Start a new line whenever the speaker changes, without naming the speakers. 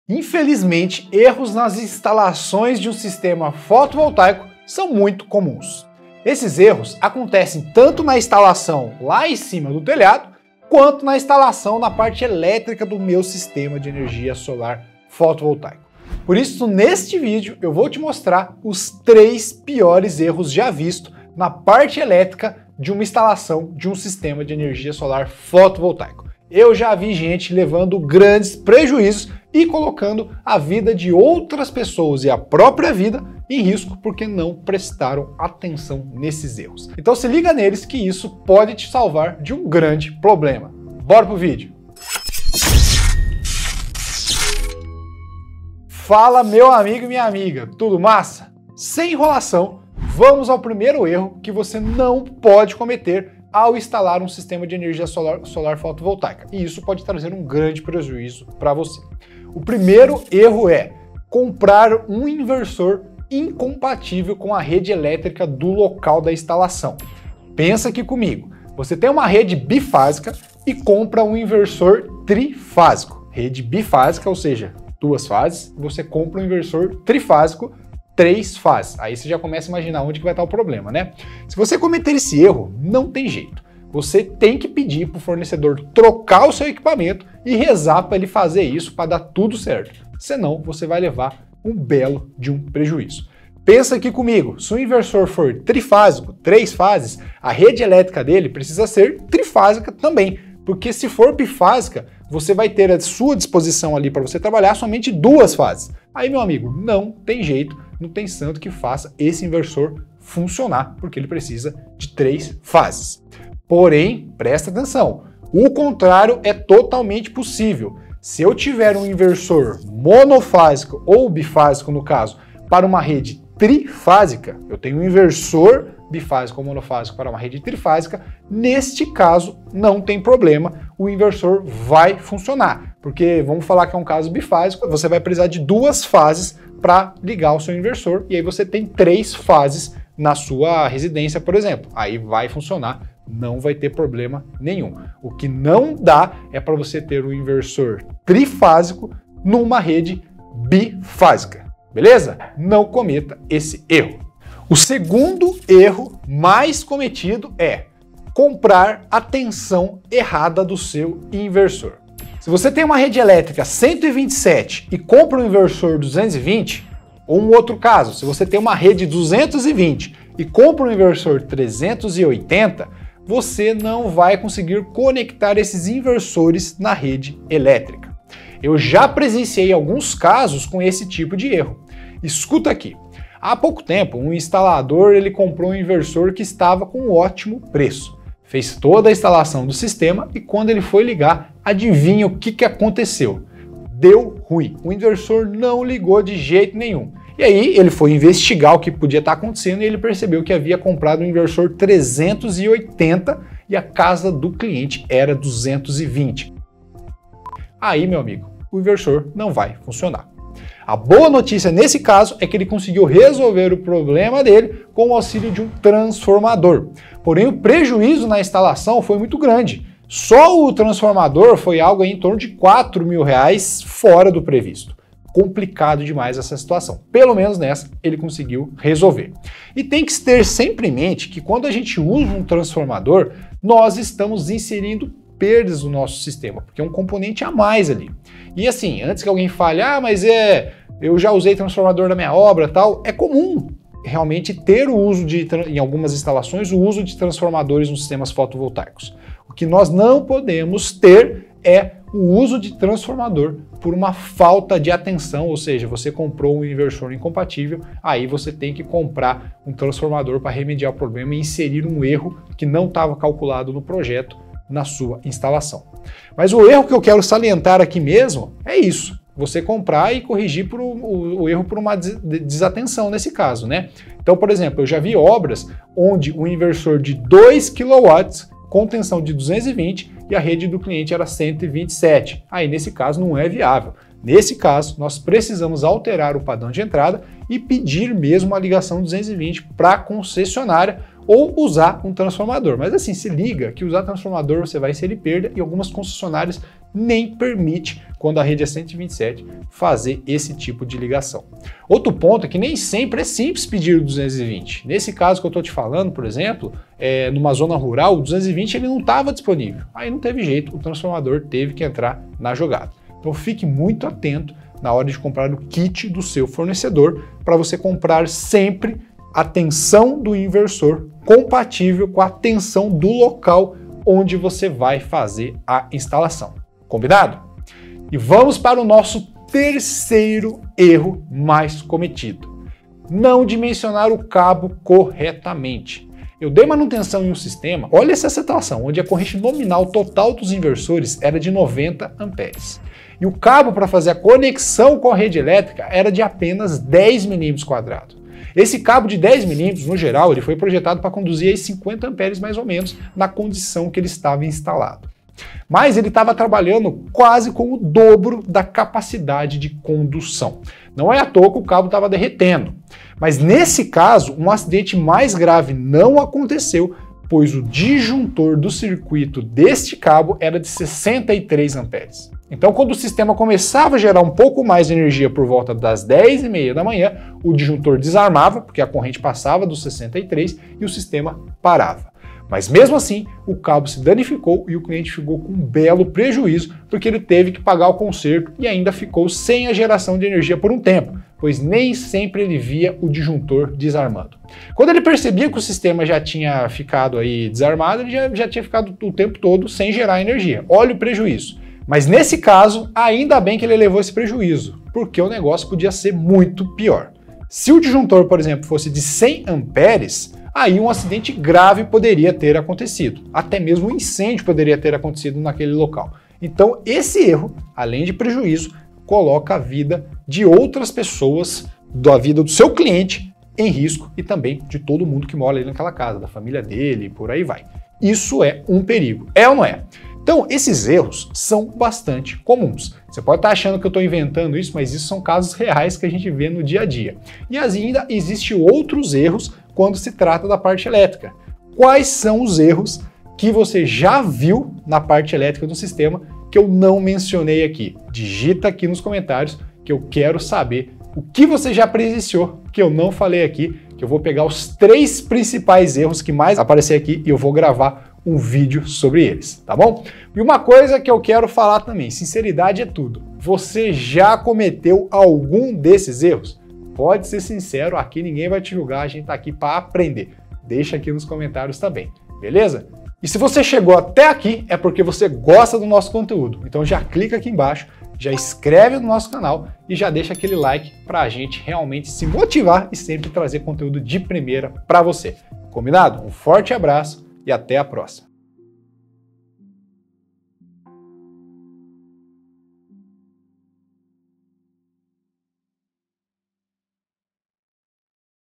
Infelizmente, erros nas instalações de um sistema fotovoltaico são muito comuns. Esses erros acontecem tanto na instalação lá em cima do telhado, quanto na instalação na parte elétrica do meu sistema de energia solar fotovoltaico. Por isso, neste vídeo, eu vou te mostrar os 3 piores erros já vistos na parte elétrica de uma instalação de um sistema de energia solar fotovoltaico. Eu já vi gente levando grandes prejuízos e colocando a vida de outras pessoas e a própria vida em risco porque não prestaram atenção nesses erros. Então se liga neles que isso pode te salvar de um grande problema. Bora pro vídeo! Fala meu amigo e minha amiga, tudo massa? Sem enrolação, vamos ao primeiro erro que você não pode cometer ao instalar um sistema de energia solar fotovoltaica. E isso pode trazer um grande prejuízo para você. O primeiro erro é comprar um inversor incompatível com a rede elétrica do local da instalação. Pensa aqui comigo, você tem uma rede bifásica e compra um inversor trifásico. Rede bifásica, ou seja, 2 fases, você compra um inversor trifásico, 3 fases. Aí você já começa a imaginar onde que vai estar o problema, né? Se você cometer esse erro, não tem jeito. Você tem que pedir para o fornecedor trocar o seu equipamento e rezar para ele fazer isso para dar tudo certo. Senão, você vai levar um belo de um prejuízo. Pensa aqui comigo, se o inversor for trifásico, 3 fases, a rede elétrica dele precisa ser trifásica também. Porque se for bifásica, você vai ter à sua disposição ali para você trabalhar somente 2 fases. Aí, meu amigo, não tem jeito, não tem santo que faça esse inversor funcionar, porque ele precisa de 3 fases. Porém, presta atenção, o contrário é totalmente possível. Se eu tiver um inversor monofásico ou bifásico, no caso, para uma rede trifásica, eu tenho um inversor bifásico ou monofásico para uma rede trifásica, neste caso não tem problema, o inversor vai funcionar, porque vamos falar que é um caso bifásico, você vai precisar de 2 fases para ligar o seu inversor e aí você tem 3 fases na sua residência, por exemplo, aí vai funcionar, não vai ter problema nenhum. O que não dá é para você ter um inversor trifásico numa rede bifásica, beleza? Não cometa esse erro. O segundo erro mais cometido é comprar a tensão errada do seu inversor. Se você tem uma rede elétrica 127 e compra um inversor 220, ou um outro caso, se você tem uma rede 220 e compra um inversor 380, você não vai conseguir conectar esses inversores na rede elétrica. Eu já presenciei alguns casos com esse tipo de erro. Escuta aqui. Há pouco tempo, um instalador ele comprou um inversor que estava com um ótimo preço. Fez toda a instalação do sistema e quando ele foi ligar, adivinha o que aconteceu? Deu ruim. O inversor não ligou de jeito nenhum. E aí ele foi investigar o que podia estar acontecendo e ele percebeu que havia comprado um inversor 380 e a casa do cliente era 220. Aí, meu amigo, o inversor não vai funcionar. A boa notícia nesse caso é que ele conseguiu resolver o problema dele com o auxílio de um transformador. Porém, o prejuízo na instalação foi muito grande. Só o transformador foi algo em torno de R$4.000 fora do previsto. Complicado demais essa situação. Pelo menos nessa ele conseguiu resolver. E tem que ter sempre em mente que quando a gente usa um transformador, nós estamos inserindo perdas no nosso sistema, porque é um componente a mais ali. E assim, antes que alguém fale, mas eu já usei transformador na minha obra, tal, é comum realmente ter o uso em algumas instalações, o uso de transformadores nos sistemas fotovoltaicos. O que nós não podemos ter é o uso de transformador por uma falta de atenção, ou seja, você comprou um inversor incompatível, aí você tem que comprar um transformador para remediar o problema e inserir um erro que não estava calculado no projeto na sua instalação. Mas o erro que eu quero salientar aqui mesmo é isso, você comprar e corrigir o erro por uma desatenção nesse caso, né? Então, por exemplo, eu já vi obras onde um inversor de 2 kW com tensão de 220 e a rede do cliente era 127. Aí, nesse caso, não é viável. Nesse caso, nós precisamos alterar o padrão de entrada e pedir mesmo a ligação 220 para a concessionária ou usar um transformador. Mas assim, se liga que usar transformador você vai inserir perda e algumas concessionárias nem permite, quando a rede é 127, fazer esse tipo de ligação. Outro ponto é que nem sempre é simples pedir o 220. Nesse caso que eu estou te falando, por exemplo, numa zona rural, o 220 ele não estava disponível. Aí não teve jeito, o transformador teve que entrar na jogada. Então fique muito atento na hora de comprar o kit do seu fornecedor para você comprar sempre a tensão do inversor compatível com a tensão do local onde você vai fazer a instalação. Combinado? E vamos para o nosso terceiro erro mais cometido: não dimensionar o cabo corretamente. Eu dei manutenção em um sistema, olha essa situação, onde a corrente nominal total dos inversores era de 90 amperes. E o cabo para fazer a conexão com a rede elétrica era de apenas 10 milímetros quadrados. Esse cabo de 10 milímetros, no geral, ele foi projetado para conduzir aí 50 amperes mais ou menos na condição que ele estava instalado. Mas ele estava trabalhando quase com o dobro da capacidade de condução. Não é à toa que o cabo estava derretendo. Mas nesse caso, um acidente mais grave não aconteceu, pois o disjuntor do circuito deste cabo era de 63 amperes. Então, quando o sistema começava a gerar um pouco mais de energia por volta das 10h30 da manhã, o disjuntor desarmava, porque a corrente passava dos 63 e o sistema parava. Mas mesmo assim, o cabo se danificou e o cliente ficou com um belo prejuízo, porque ele teve que pagar o conserto e ainda ficou sem a geração de energia por um tempo, pois nem sempre ele via o disjuntor desarmando. Quando ele percebia que o sistema já tinha ficado aí desarmado, ele já tinha ficado o tempo todo sem gerar energia. Olha o prejuízo. Mas nesse caso, ainda bem que ele levou esse prejuízo, porque o negócio podia ser muito pior. Se o disjuntor, por exemplo, fosse de 100 amperes, aí um acidente grave poderia ter acontecido. Até mesmo um incêndio poderia ter acontecido naquele local. Então, esse erro, além de prejuízo, coloca a vida de outras pessoas, da vida do seu cliente, em risco e também de todo mundo que mora ali naquela casa, da família dele e por aí vai. Isso é um perigo. É ou não é? Então, esses erros são bastante comuns. Você pode estar achando que eu estou inventando isso, mas isso são casos reais que a gente vê no dia a dia. E ainda existem outros erros quando se trata da parte elétrica. Quais são os erros que você já viu na parte elétrica do sistema que eu não mencionei aqui? Digita aqui nos comentários que eu quero saber o que você já presenciou que eu não falei aqui, que eu vou pegar os 3 principais erros que mais aparecer aqui e eu vou gravar um vídeo sobre eles, tá bom? E uma coisa que eu quero falar também, sinceridade é tudo. Você já cometeu algum desses erros? Pode ser sincero, aqui ninguém vai te julgar, a gente tá aqui para aprender. Deixa aqui nos comentários também, beleza? E se você chegou até aqui, é porque você gosta do nosso conteúdo. Então já clica aqui embaixo, já inscreve no nosso canal e já deixa aquele like para a gente realmente se motivar e sempre trazer conteúdo de primeira para você. Combinado? Um forte abraço e até a próxima.